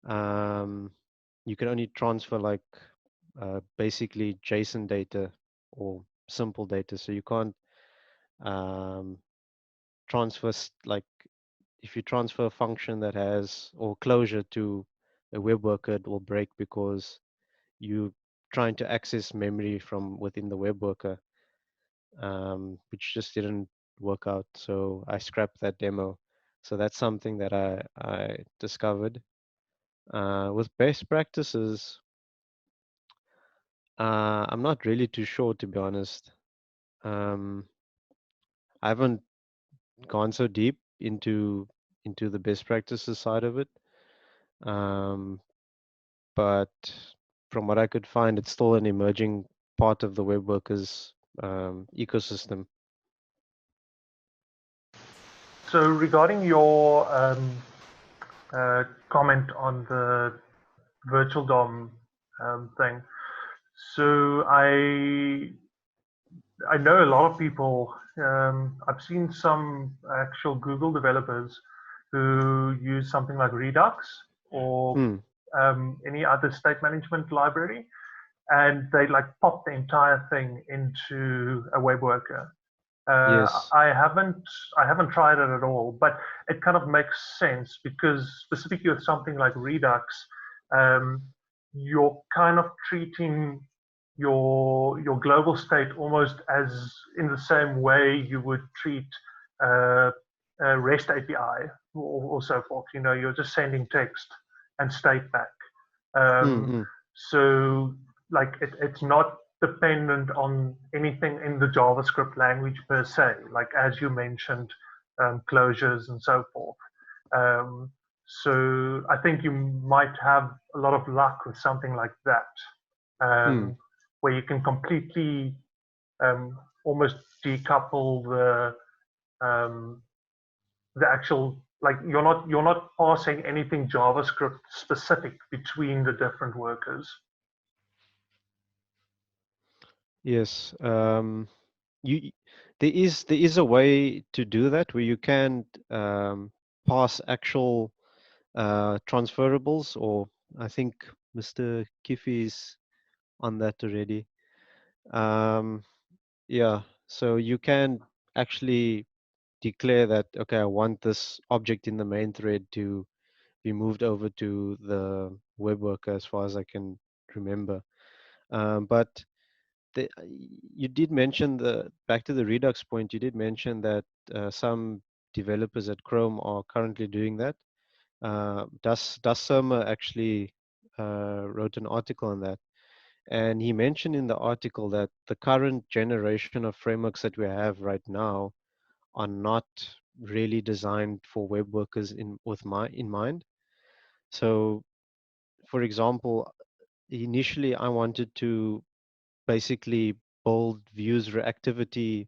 You can only transfer like basically JSON data or simple data. So you can't um, transfer like if you transfer a function that has or closure to a web worker, it will break because you trying to access memory from within the web worker, which just didn't work out. So I scrapped that demo. So that's something that I discovered. With best practices, I'm not really too sure, to be honest. I haven't gone so deep into the best practices side of it. But from what I could find, it's still an emerging part of the web workers ecosystem. So regarding your comment on the virtual DOM thing, so I know a lot of people. I've seen some actual Google developers who use something like Redux or any other state management library, and they like pop the entire thing into a web worker. Yes. I haven't tried it at all, but it kind of makes sense because specifically with something like Redux, um, you're kind of treating your global state almost as in the same way you would treat a REST API or so forth. You know, you're just sending text and state back. So like it's not dependent on anything in the JavaScript language per se, like as you mentioned, closures and so forth. So I think you might have a lot of luck with something like that, where you can completely almost decouple the actual, like you're not passing anything JavaScript specific between the different workers. Yes. You there is a way to do that where you can pass actual transferables, or I think Mr. Kiffy is on that already. Yeah, so you can actually declare that, okay, I want this object in the main thread to be moved over to the web worker as far as I can remember. But you did mention back to the Redux point, you did mention that some developers at Chrome are currently doing that. Das Summer actually wrote an article on that. And he mentioned in the article that the current generation of frameworks that we have right now are not really designed for web workers in mind. So, for example, initially I wanted to basically build Vue's reactivity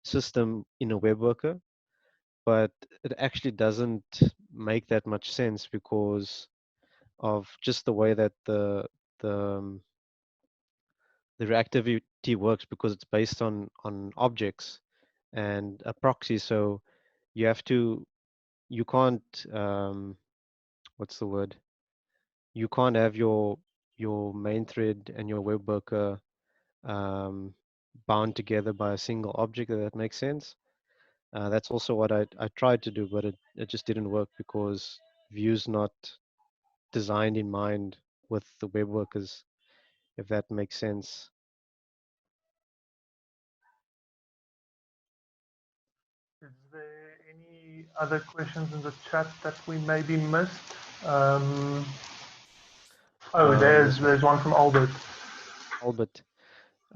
system in a web worker, but it actually doesn't make that much sense because of just the way that the um, the reactivity works, because it's based on objects and a proxy. So you have to you can't what's the word? You can't have your main thread and your web worker bound together by a single object, if that makes sense. That's also what I tried to do, but it just didn't work because Vue's not designed in mind with the web workers, if that makes sense. Is there any other questions in the chat that we maybe missed? There's one from Albert. Albert.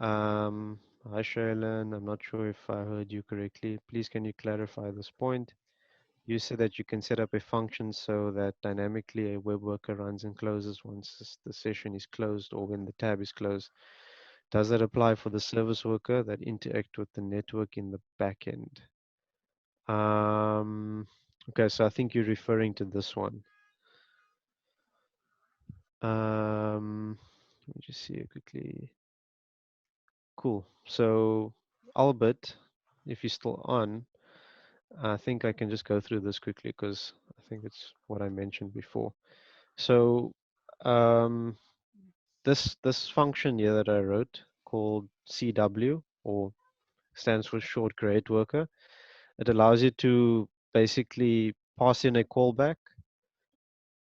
Hi, Shailen. I'm not sure if I heard you correctly. Please, can you clarify this point? You said that you can set up a function so that dynamically a web worker runs and closes once the session is closed or when the tab is closed. Does that apply for the service worker that interact with the network in the backend? Okay, so I think you're referring to this one. Let me just see it quickly. Cool. So, Albert, if you're still on, I think I can just go through this quickly because I think it's what I mentioned before. So, this function here that I wrote called CW, or stands for short create worker, it allows you to basically pass in a callback,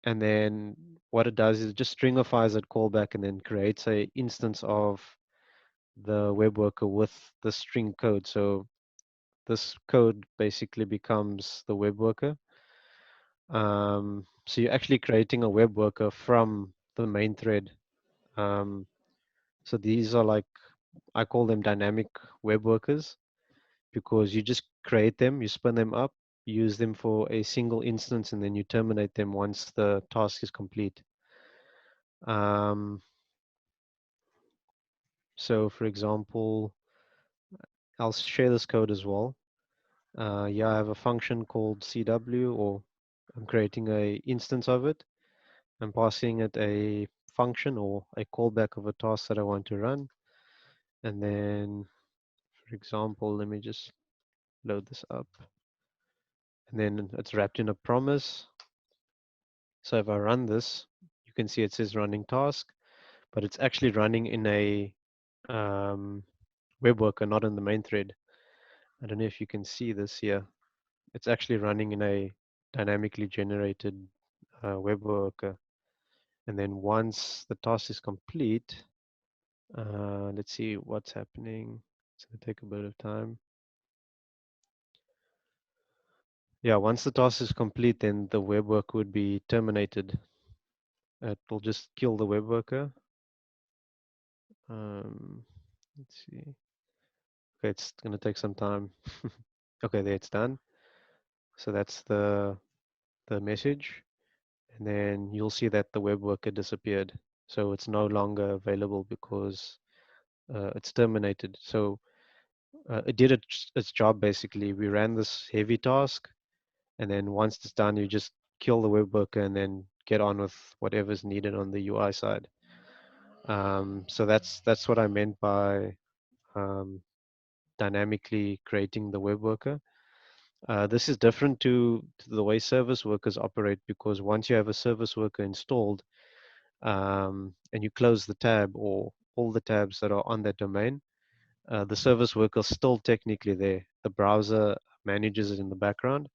and then what it does is it just stringifies that callback and then creates a instance of the web worker with the string code. So this code basically becomes the web worker. So you're actually creating a web worker from the main thread. So these are like, I call them dynamic web workers because you just create them, you spin them up, use them for a single instance, and then you terminate them once the task is complete. So for example, I'll share this code as well. Yeah, I have a function called CW, or I'm creating a instance of it. I'm passing it a function or a callback of a task that I want to run. And then, for example, let me just load this up. And then it's wrapped in a promise. So if I run this, you can see it says running task, but it's actually running in a web worker, not in the main thread. I don't know if you can see this here. It's actually running in a dynamically generated web worker. And then once the task is complete, let's see what's happening. It's going to take a bit of time. Yeah, once the task is complete, then the web worker would be terminated. It will just kill the web worker. Let's see. Okay, it's going to take some time. Okay, there it's done. So that's the message. And then you'll see that the web worker disappeared. So it's no longer available because it's terminated. So it did its job basically. We ran this heavy task, and then once it's done, you just kill the web worker and then get on with whatever's needed on the UI side. So that's what I meant by dynamically creating the web worker. This is different to the way service workers operate, because once you have a service worker installed, and you close the tab or all the tabs that are on that domain, the service worker is still technically there. The browser manages it in the background.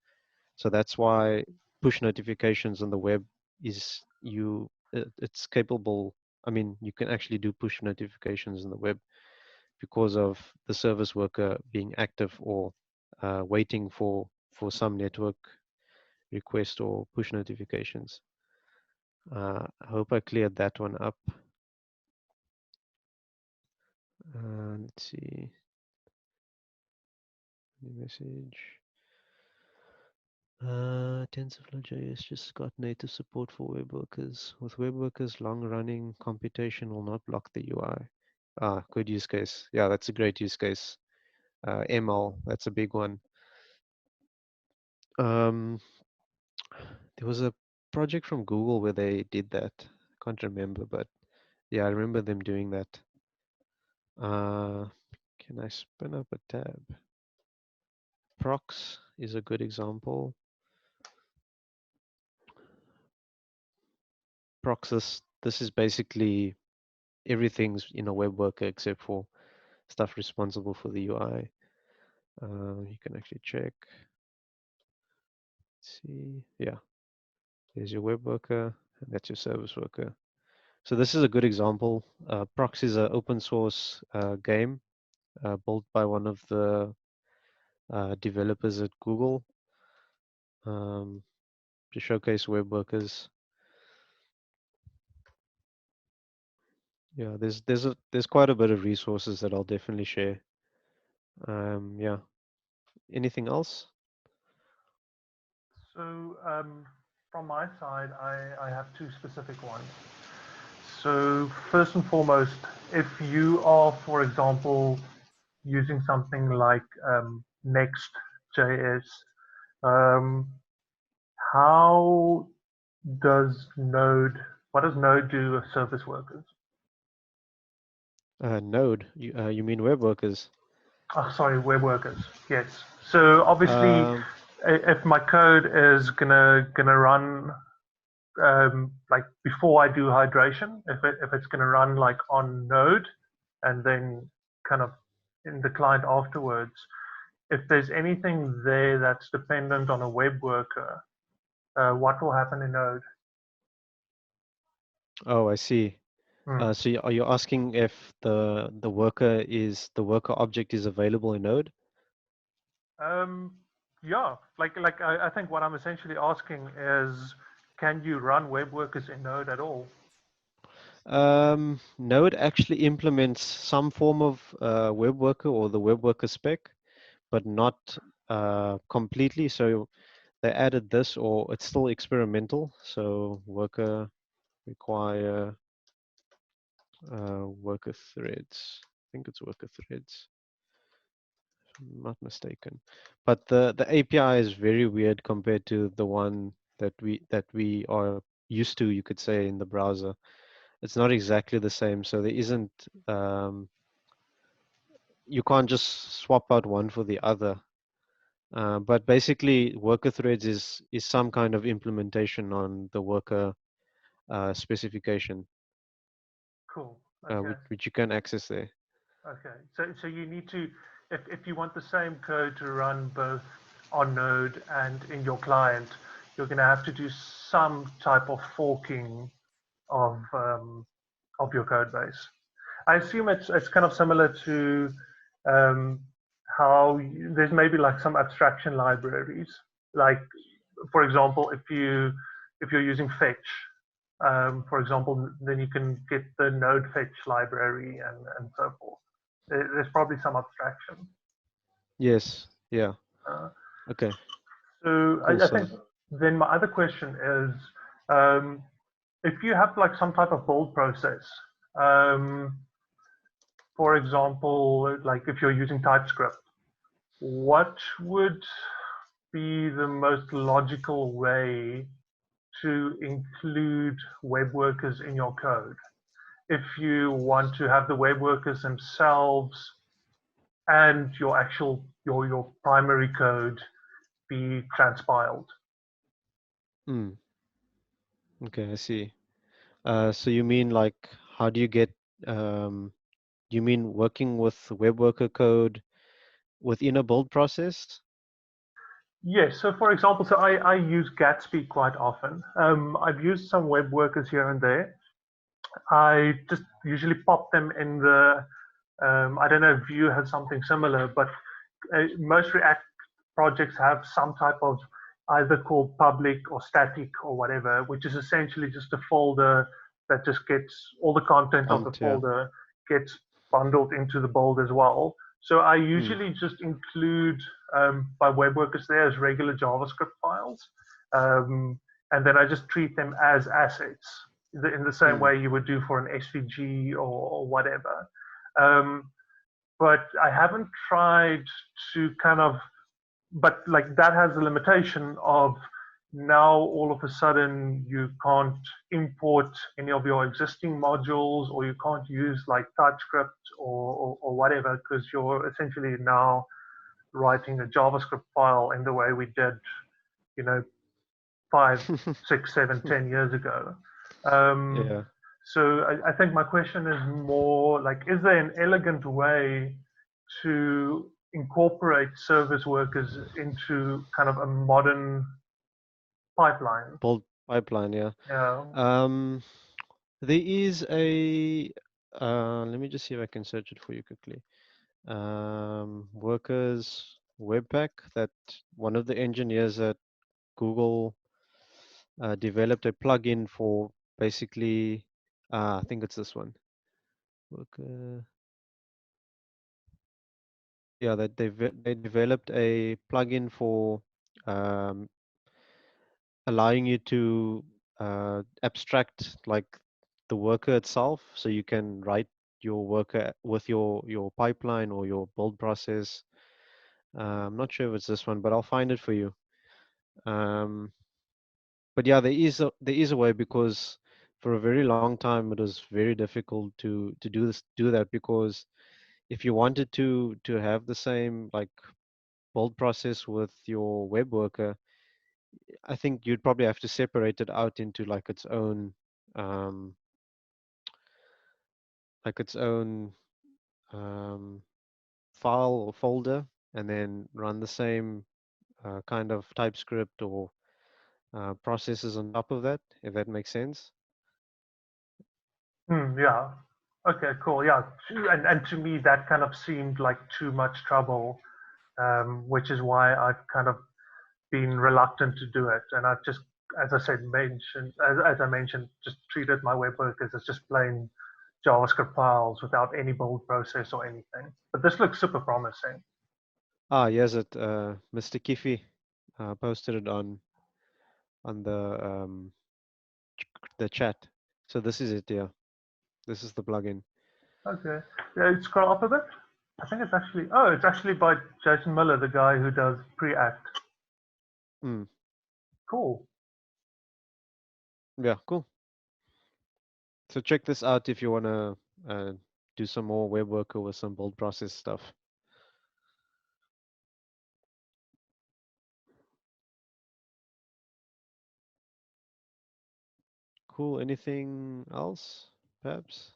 So that's why push notifications on the web is it's capable. I mean, you can actually do push notifications on the web because of the service worker being active or waiting for some network request or push notifications. I hope I cleared that one up. Let's see. New message. TensorFlow.js just got native support for web workers. With web workers, long-running computation will not block the UI. Good use case. Yeah, that's a great use case. ML, that's a big one. There was a project from Google where they did that. I can't remember, but yeah, I remember them doing that. Can I spin up a tab? Prox is a good example. Prox, this is basically everything's in a web worker except for stuff responsible for the UI. You can actually check. Let's see, yeah, there's your web worker, and that's your service worker. So this is a good example. Prox is an open source game built by one of the developers at Google to showcase web workers. Yeah, there's quite a bit of resources that I'll definitely share. Yeah. Anything else? So from my side, I have two specific ones. So first and foremost, if you are, for example, using something like Next.js, how does what does Node do with service workers? Node, you mean web workers? Oh, sorry, web workers. Yes. So obviously, if my code is gonna run like before I do hydration, if it's gonna run like on Node, and then kind of in the client afterwards, if there's anything there that's dependent on a web worker, what will happen in Node? Oh, I see. So are you asking if the worker object is available in Node? Yeah, like I think what I'm essentially asking is, can you run web workers in Node at all? Node actually implements some form of web worker or the web worker spec, but not completely. So they added this, or it's still experimental. So worker require worker threads. I think it's worker threads, if I'm not mistaken. But the API is very weird compared to the one that we are used to, you could say, in the browser. It's not exactly the same. So there isn't you can't just swap out one for the other. But basically, worker threads is some kind of implementation on the worker specification, Cool. Okay. which you can access there. Okay. So you need to, if you want the same code to run both on Node and in your client, you're going to have to do some type of forking of your code base. I assume it's kind of similar to how there's maybe like some abstraction libraries. Like, for example, if you're using fetch, for example, then you can get the node fetch library and so forth. There's probably some abstraction. Yes. Yeah. Okay. So Cool. I think then my other question is, if you have like some type of build process, for example, like if you're using TypeScript, what would be the most logical way to include web workers in your code? If you want to have the web workers themselves and your primary code be transpiled. Hmm. Okay, I see. So you mean like, how do you get, you mean working with web worker code within a build process? Yes, so for example, so I use Gatsby quite often. I've used some web workers here and there. I just usually pop them in the, I don't know if Vue has something similar, but most React projects have some type of either called public or static or whatever, which is essentially just a folder that just gets all the content of the Yeah. folder gets bundled into the build as well. So I Hmm. usually just include my web workers there as regular JavaScript files. And then I just treat them as assets in the same Hmm. way you would do for an SVG or whatever. But I haven't tried to kind of, but like that has a limitation of now all of a sudden you can't import any of your existing modules, or you can't use like TypeScript or whatever, because you're essentially now writing a JavaScript file in the way we did, you know, 5, 6, 7, 10 years ago. Yeah. So I think my question is more like, is there an elegant way to incorporate service workers into kind of a modern pipeline? Build pipeline, yeah. Yeah. There is a, let me just see if I can search it for you quickly. Workers Webpack, that one of the engineers at Google developed a plugin for basically, I think it's this one. Worker, yeah, that they developed a plugin for um, allowing you to abstract like the worker itself, so you can write your worker with your pipeline or your build process. I'm not sure if it's this one, but I'll find it for you. But yeah, there is a way, because for a very long time it was very difficult to do that, because if you wanted to have the same like build process with your web worker, I think you'd probably have to separate it out into um, like its own um, file or folder, and then run the same kind of TypeScript or processes on top of that, if that makes sense. Yeah. Okay, cool. Yeah. And to me, that kind of seemed like too much trouble, which is why I've kind of been reluctant to do it. And I've just, as I said, as I mentioned, just treated my web workers as just plain JavaScript files without any build process or anything. But this looks super promising. Yes, it Mr. Kiffy posted it on the chat. So this is it, yeah. This is the plugin. Okay. Yeah, scroll up a bit. I think it's actually, oh, it's actually by Jason Miller, the guy who does Preact. Mm. Cool. Yeah, cool. So check this out if you want to do some more web worker with some build process stuff. Cool. Anything else, perhaps?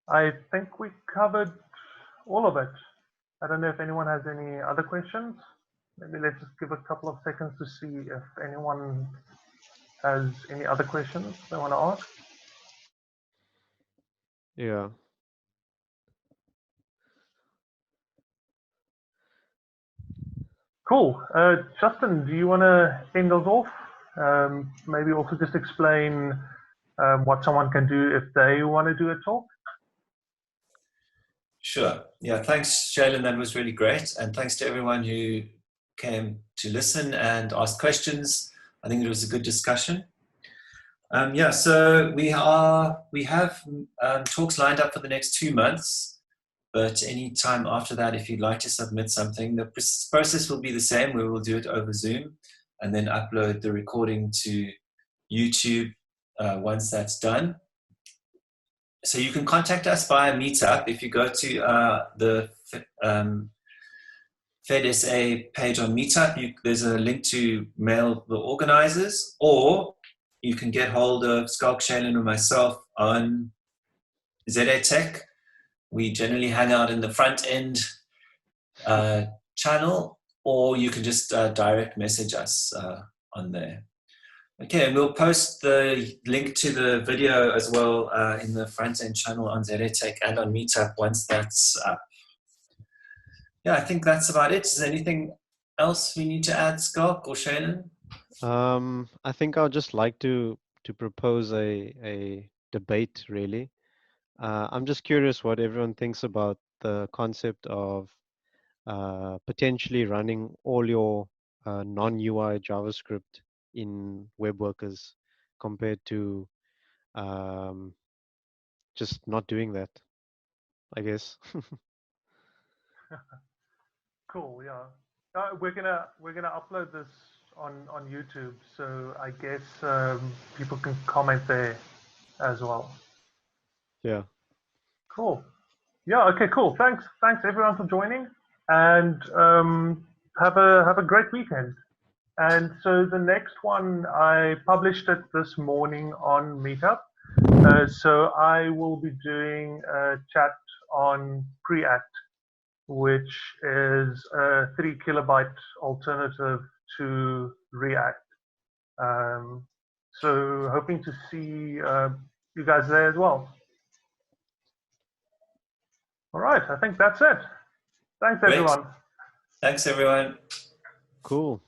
I think we covered all of it. I don't know if anyone has any other questions. Maybe let's just give a couple of seconds to see if anyone has any other questions they want to ask. Yeah. Cool. Justin, do you want to end us off? Maybe also just explain what someone can do if they want to do a talk. Sure. Yeah, thanks, Shailen. That was really great. And thanks to everyone who came to listen and ask questions. I think it was a good discussion. Yeah, so we have talks lined up for the next 2 months, but any time after that, if you'd like to submit something, the process will be the same. We will do it over Zoom and then upload the recording to YouTube once that's done. So you can contact us via Meetup. If you go to the FedSA page on Meetup, there's a link to mail the organizers, or you can get hold of Skulk, Shailen, or myself on ZA Tech. We generally hang out in the front end channel, or you can just direct message us on there. Okay, and we'll post the link to the video as well in the front end channel on ZA Tech and on Meetup once that's up. Yeah, I think that's about it. Is there anything else we need to add, Skulk or Shailen? I think I would just like to propose a debate, really. I'm just curious what everyone thinks about the concept of potentially running all your non-UI JavaScript in web workers compared to just not doing that, I guess. Cool. Yeah. We're gonna upload this on YouTube, so I guess people can comment there as well. Yeah. Cool. Yeah. Okay. Cool. Thanks everyone for joining, and have a great weekend. And so the next one, I published it this morning on Meetup. So I will be doing a chat on Preact, which is a 3 kilobyte alternative to React. So hoping to see you guys there as well. All right, I think that's it. Thanks, everyone. Thanks, everyone. Cool.